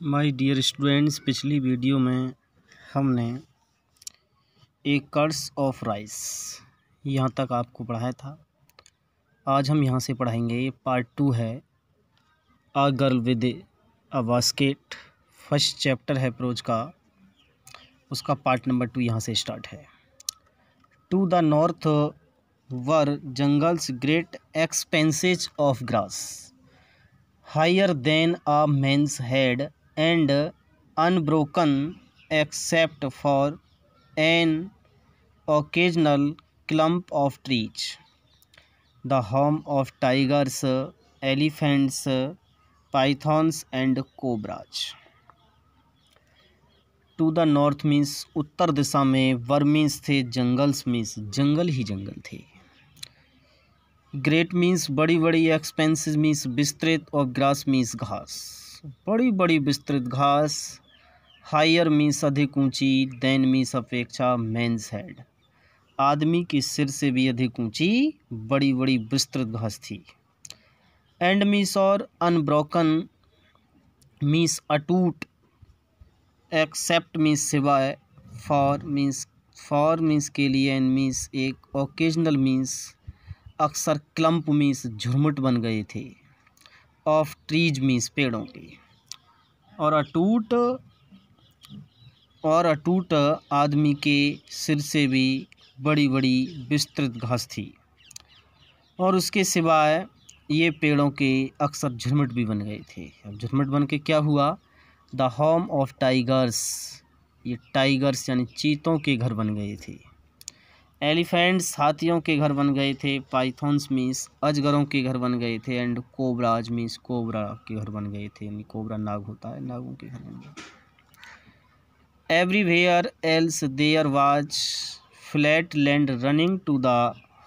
My dear students, पिछली video में हमने एक कर्स ऑफ राइस यहाँ तक आपको पढ़ाया था। आज हम यहाँ से पढ़ाएंगे, ये पार्ट 2 है। A girl with a basket, first chapter है प्रोज का, उसका पार्ट नंबर 2 यहाँ से स्टार्ट है। To the north were jungles great expanses of grass higher than a man's head and unbroken except for an occasional clump of trees, the home of tigers, elephants, pythons and cobras. To the north means उत्तर दिशा में, were means थे, jungles means जंगल ही जंगल थे, great means बड़ी बड़ी, एक्सपेंसिव मीन्स विस्तृत, और ग्रास मीन्स घास, बड़ी बड़ी विस्तृत घास, हायर मीन्स अधिक ऊंची, देन मीन्स अपेक्षा, मेंस हेड आदमी के सिर से भी अधिक ऊंची बड़ी बड़ी विस्तृत घास थी, एंड मीन्स और, अनब्रोकन मीन्स अटूट, एक्सेप्ट मीन्स सिवाय, फॉर मीन्स के लिए, एंड मीन्स एक, ओकेजनल मीन्स अक्सर, क्लम्प मीन्स झुरमुट बन गए थे, ऑफ ट्रीज मीन्स पेड़ों के, और अटूट आदमी के सिर से भी बड़ी बड़ी विस्तृत घास थी, और उसके सिवाय ये पेड़ों के अक्सर झुरमुट भी बन गए थे। अब झुरमुट बन के क्या हुआ? द होम ऑफ टाइगर्स, ये टाइगर्स यानी चीतों के घर बन गए थे, एलिफेंट्स हाथियों के घर बन गए थे, पाइथॉन्स मीन्स अजगरों के घर बन गए थे, एंड कोबराज मीन्स कोबरा के घर बन गए थे, यानी कोबरा नाग होता है, नागों के घर बन गए। Everywhere else there was flat land running to the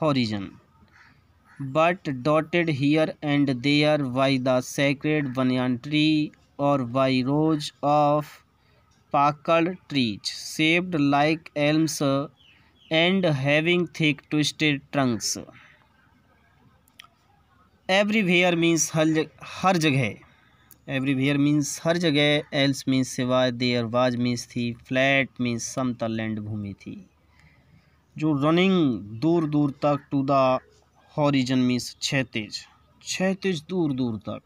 horizon, but dotted here and there by the sacred banyan tree और by rows of pakar trees shaped like elms and having thick twisted trunks. Everywhere means हर जगह, everywhere means हर जगह, else means सिवाय, there was means थी, flat means समतल, land भूमि थी, जो रनिंग दूर दूर तक, टू द हॉरिजन मीन्स क्षैतिज, क्षैतिज दूर दूर तक,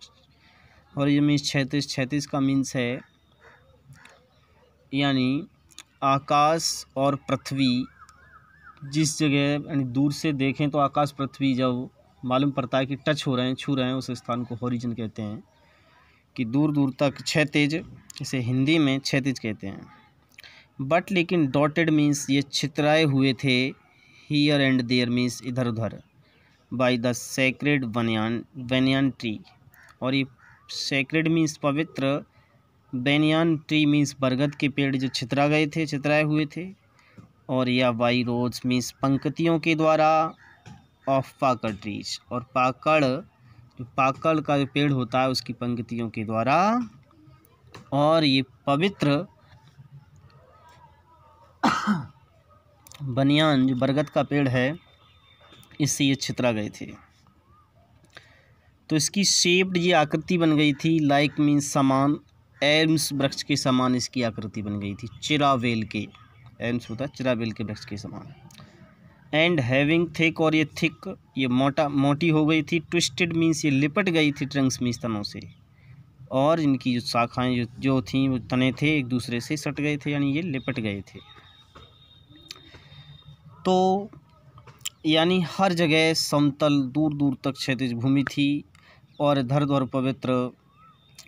हॉरिजन मीन्स क्षैतिज, क्षैतिज का मीन्स है यानी आकाश और पृथ्वी, जिस जगह यानी दूर से देखें तो आकाश पृथ्वी जब मालूम पड़ता है कि टच हो रहे हैं, छू रहे हैं, उस स्थान को हॉरिजन कहते हैं, कि दूर दूर तक क्षैतिज, इसे हिंदी में क्षैतिज कहते हैं। बट लेकिन डॉटेड मीन्स ये छितराए हुए थे, हियर एंड देयर मीन्स इधर उधर, bye the sacred banyan tree, और ये सेक्रेड मीन्स पवित्र, बनियान ट्री मीन्स बरगद के पेड़ जो छितरा गए थे, छितराए हुए थे, और या बाई रोज मीन्स पंक्तियों के द्वारा, ऑफ पाकड़ ट्रीज, और पाकड़ का जो पेड़ होता है उसकी पंक्तियों के द्वारा, और ये पवित्र बनियान जो बरगद का पेड़ है, इससे ये छितरा गए थे। तो इसकी शेप्ड ये आकृति बन गई थी, लाइक मीन्स समान, एल्म्स वृक्ष के समान इसकी आकृति बन गई थी, चिरावेल के, एल्म्स होता है चिरावेल के वृक्ष के समान, एंड हैविंग थिक, और ये थिक ये मोटी हो गई थी, ट्विस्टेड मीन्स ये लिपट गई थी, ट्रंक्स मीन्स तनों से, और इनकी जो शाखाएं जो थीं वो तने थे एक दूसरे से सट गए थे, यानी ये लिपट गए थे। तो यानी हर जगह समतल दूर दूर तक क्षैतिज भूमि थी, और इधर उधर पवित्र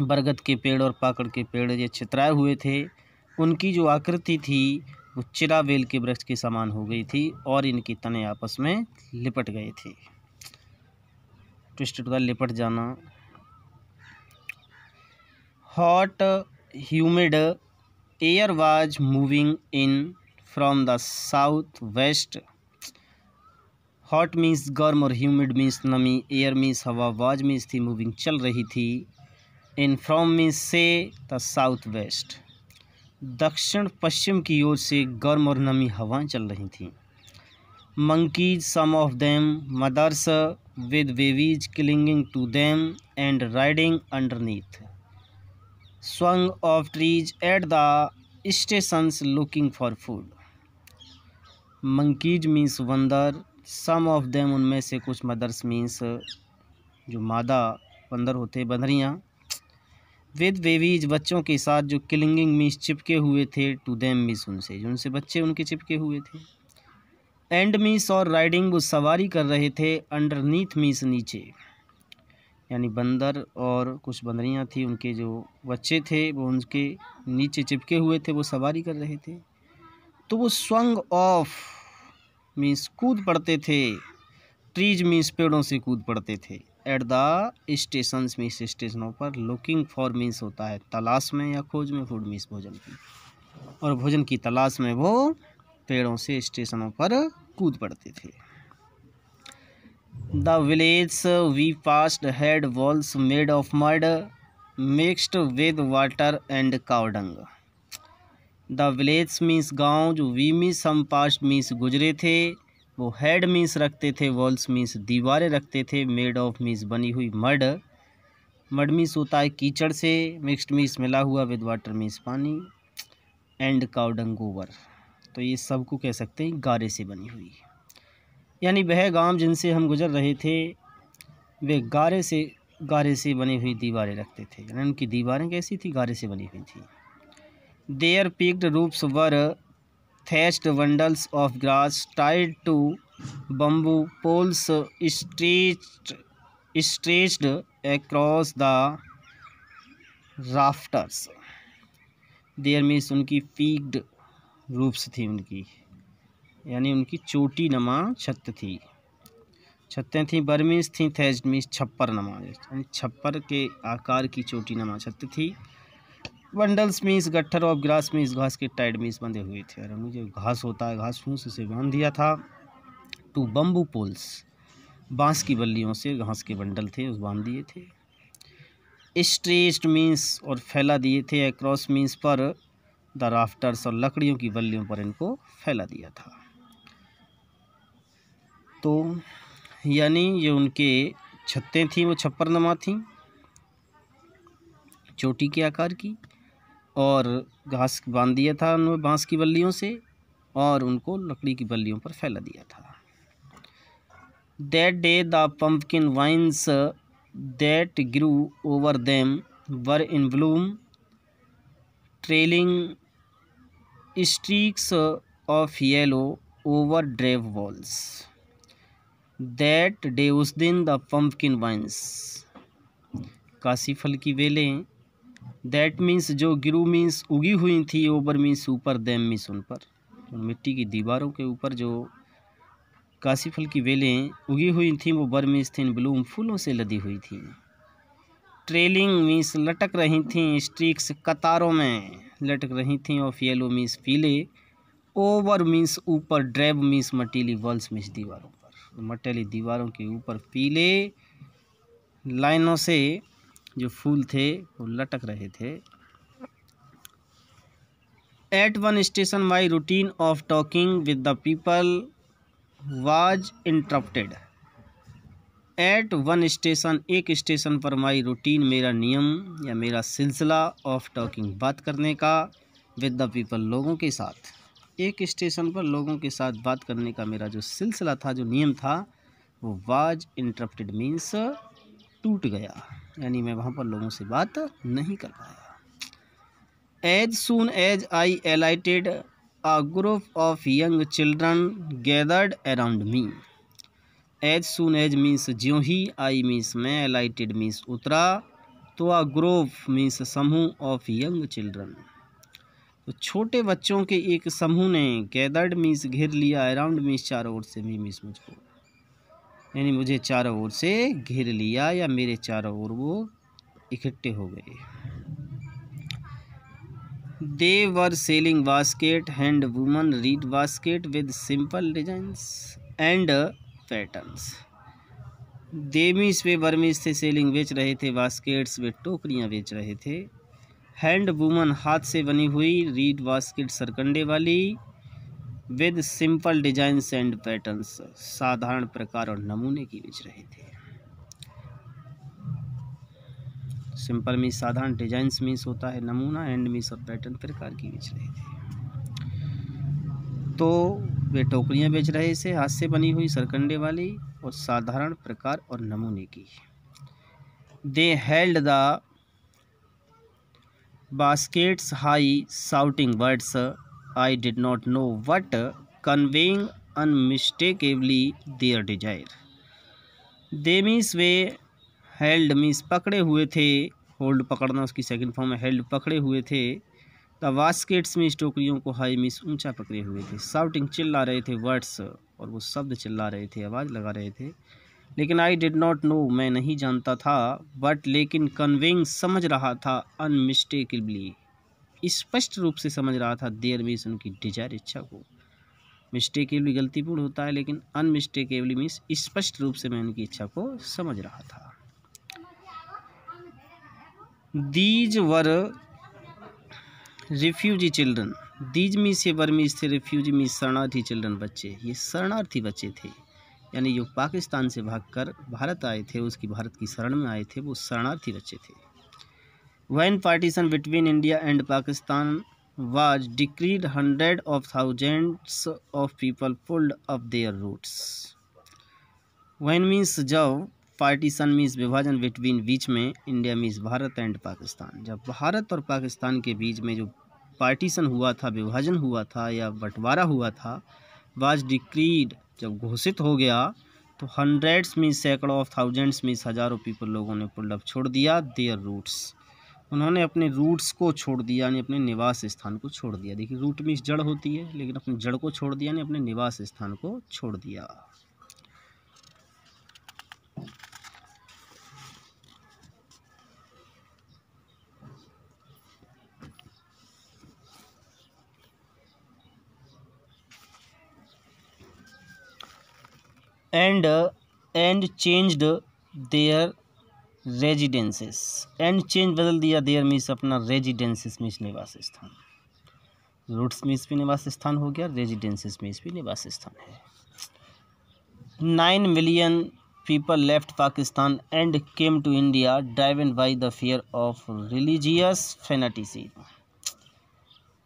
बरगद के पेड़ और पाकड़ के पेड़ ये छितराए हुए थे, उनकी जो आकृति थी वो चिरावेल के वृक्ष के समान हो गई थी, और इनके तने आपस में लिपट गए थे, ट्विस्टेड का लिपट जाना। Hot humid air was moving in from the south west, hot means गर्म और ह्यूमिड मीन्स नमी, एयर मीन्स हवा, वाज मीन्स थी, मूविंग चल रही थी, इन फ्रॉम मीन्स से, द साउथ वेस्ट दक्षिण पश्चिम की ओर से गर्म और नमी हवाएं चल रही थीं। Monkeys some of them mothers with babies clinging to them and riding underneath, swung of trees at the stations looking for food. Monkeys means बंदर, some of them उनमें से कुछ, mothers means जो मादा बंदर होते हैं, बंदरियाँ, with babies बच्चों के साथ, जो clinging means चिपके हुए थे, to them means उनसे, जो उनसे बच्चे उनके चिपके हुए थे, and means और riding वो सवारी कर रहे थे, underneath means नीचे, यानी बंदर और कुछ बंदरियां थी, उनके जो बच्चे थे वो उनके नीचे चिपके हुए थे, वो सवारी कर रहे थे। तो वो स्वंग ऑफ मीन्स कूद पड़ते थे, ट्रीज मीन्स पेड़ों से कूद पड़ते थे, एट द स्टेशन मीन्स स्टेशनों पर, लुकिंग फॉर मीन्स होता है तलाश में या खोज में, फूड मीन्स भोजन की, और भोजन की तलाश में वो पेड़ों से स्टेशनों पर कूद पड़ते थे। The village we passed had walls made of mud mixed with water and cow dung. The village means गाँव, जो we means हम, passed means गुजरे थे, वो had means रखते थे, walls means दीवारें रखते थे, made of means बनी हुई, mud means होता है कीचड़ से, mixed means मिला हुआ, with water means पानी, and cow dung गोबर, तो ये सब को कह सकते हैं गारे से बनी हुई, यानी वह गांव जिनसे हम गुजर रहे थे वे गारे से बनी हुई दीवारें रखते थे, यानी उनकी दीवारें कैसी थी, गारे से बनी हुई थी। Their peaked roofs were thatched bundles of grass tied to bamboo poles stretched across the rafters. Their means उनकी पीक्ड रूफ्स थी उनकी, यानी उनकी चोटी नमा छत थी, छतें थीं, बर्मीज थीं, थैज्ड मीन्स छप्पर नमा, यानी छप्पर के आकार की चोटी नमा छत थी, बंडल्स मीन्स गट्ठर, ऑफ ग्रास मीन्स घास के, टाइड मीन्स बंधे हुए थे, और उन्हें जो घास होता है घास फूस से बांध दिया था, टू बम्बू पोल्स बांस की बल्लियों से घास के बंडल थे उस बांध दिए थे, स्ट्रेच्ड मीन्स और फैला दिए थे, अक्रॉस मीन्स पर, द राफ्टर्स और लकड़ियों की बल्लियों पर इनको फैला दिया था। तो यानी ये उनके छतें थीं, वो छप्पर नमा थीं, चोटी के आकार की, और घास बांध दिया था उन्होंने बांस की बल्लियों से, और उनको लकड़ी की बल्लियों पर फैला दिया था। That day the pumpkin vines that grew over them were in bloom trailing streaks of yellow over drab walls. That day उस दिन, द पम्पकिन वाइन्स काशी फल की बेलें, दैट मीन्स जो, गिरू मीन्स उगी हुई थी, ओवर मीन्स ऊपर, देम मीन्स उन पर, मिट्टी की दीवारों के ऊपर जो काशी फल की बेलें उगी हुई थीं वो बर मीन्स थीं, ब्लूम फूलों से लदी हुई थीं, ट्रेलिंग मीन्स लटक रही थीं, स्ट्रीक्स कतारों में लटक रही थीं, ऑफ येलो मीन्स पीले, ओवर मीन्स ऊपर, ड्रेब मीन्स मटीली, वॉल्स मीन्स दीवारों पर, मटीली दीवारों के ऊपर पीले लाइनों से जो फूल थे वो लटक रहे थे। At one station my routine of talking with the people was interrupted. At one station एक स्टेशन पर, माई रूटीन मेरा नियम या मेरा सिलसिला, ऑफ टॉकिंग बात करने का, विद द पीपल लोगों के साथ, एक स्टेशन पर लोगों के साथ बात करने का मेरा जो सिलसिला था, जो नियम था, वो वाज इंटरप्टेड मीन्स टूट गया, यानी मैं वहाँ पर लोगों से बात नहीं कर पाया। As soon as I alighted a group of young children gathered around me. As soon as means ज्यों ही, आई मीन्स मैं, एलाइटेड मीन्स उतरा, तो अ ग्रुप मीन्स समूह, ऑफ यंग चिल्ड्रन तो छोटे बच्चों के एक समूह ने, गैदर्ड मीन्स घेर लिया, अराउंड मीन्स चारों ओर से, मी मीन्स मुझको, यानी मुझे चारों ओर से घेर लिया या मेरे चारों ओर वो इकट्ठे हो गए। They were selling basket, hand woven reed basket with simple designs and patterns. They means वे, वर मीन्स थे, सेलिंग बेच रहे थे, बास्केट्स वे टोकरियाँ बेच रहे थे, हैंड वुमन हाथ से बनी हुई, रीड बास्केट सरकंडे वाली, with simple designs and patterns साधारण प्रकार और नमूने की बेच रहे थे। सिंपल मीन्स साधारण, डिजाइन्स मीन्स होता है नमूना, एंड मीन्स और पैटर्न प्रकार की बेच रहे थे। तो वे टोकरियाँ बेच रहे थे हाथ से बनी हुई सरकंडे वाली और साधारण प्रकार और नमूने की। दे held the baskets high, shouting words I did not know what, conveying unmistakably their desire. They means way, held means पकड़े हुए थे, hold पकड़ना उसकी सेकंड फॉर्म है, held पकड़े हुए थे, द बास्केट्स मीन्स टोकरियों को, हाई मीन्स ऊंचा पकड़े हुए थे, शाउटिंग चिल्ला रहे थे, वर्ड्स और वो शब्द चिल्ला रहे थे, आवाज़ लगा रहे थे, लेकिन आई डिड नॉट नो मैं नहीं जानता था, बट लेकिन कन्वेइंग समझ रहा था, अनमिस्टेकेबली स्पष्ट रूप से समझ रहा था, देयर मीन्स उनकी डिजायर इच्छा को, मिस्टेकेबली गलतीपूर्ण होता है, लेकिन अनमिस्टेकेबली मीन्स स्पष्ट रूप से मैं उनकी इच्छा को समझ रहा था। These were refugee children, these means ये वर मीन्स थे, रिफ्यूजी मीन्स शरणार्थी चिल्ड्रन बच्चे, ये शरणार्थी बच्चे थे, यानी जो पाकिस्तान से भागकर भारत आए थे, उसकी भारत की शरण में आए थे, वो शरणार्थी बच्चे थे। When partition between India and Pakistan was decreed, hundreds of thousands of people pulled up their roots. When means जब, पार्टीशन मीन्स विभाजन, बिटवीन बीच में, India means Bharat and Pakistan, जब भारत और पाकिस्तान के बीच में जो पार्टीशन हुआ था, विभाजन हुआ था या बंटवारा हुआ था, वाज डिक्रीड जब घोषित हो गया, तो हंड्रेड्स मीन्स सैकड़ों, ऑफ थाउजेंड्स मीन्स हजारों पीपल लोगों ने पुल्ड अप छोड़ दिया, देयर रूट्स उन्होंने अपने रूट्स को छोड़ दिया, यानी अपने निवास स्थान को छोड़ दिया। देखिए रूट मीन्स जड़ होती है, लेकिन अपनी जड़ को छोड़ दिया, यानी अपने निवास स्थान को छोड़ दिया। And changed there residences, and change बदल दिया, देयर मीन्स अपना, रेजिडेंसेस मीन्स निवास स्थान, रूट्स मीन्स भी निवास स्थान हो गया, रेजिडेंसेस मीन्स भी निवास स्थान है। 9 million people left Pakistan and came to India, driven by the fear of religious fanaticism.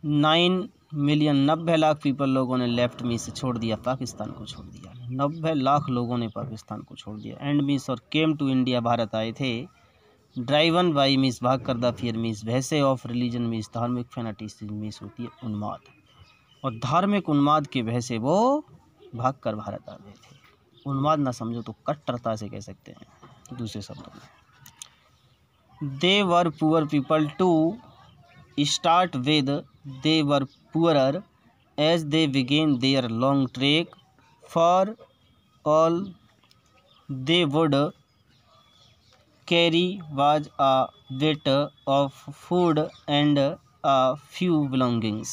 9 million 90 lakh people लोगों ने लेफ्ट मीन्स छोड़ दिया, पाकिस्तान को छोड़ दिया, 90 लाख लोगों ने पाकिस्तान को छोड़ दिया, एंड मीन्स और केम टू इंडिया भारत आए थे, ड्राइवन बाई मीन्स भाग कर, द फियर मीन्स भय से, ऑफ रिलीजन मीन्स धार्मिक, फैनाटिसिज्म मीन्स होती है उन्माद, और धार्मिक उन्माद के भय से वो भाग कर भारत आ गए थे। उन्माद ना समझो तो कट्टरता से कह सकते हैं दूसरे शब्दों में। They were poor people to start with, they were poorer as they began their long trek, for all they would carry was a bit of food and a few belongings.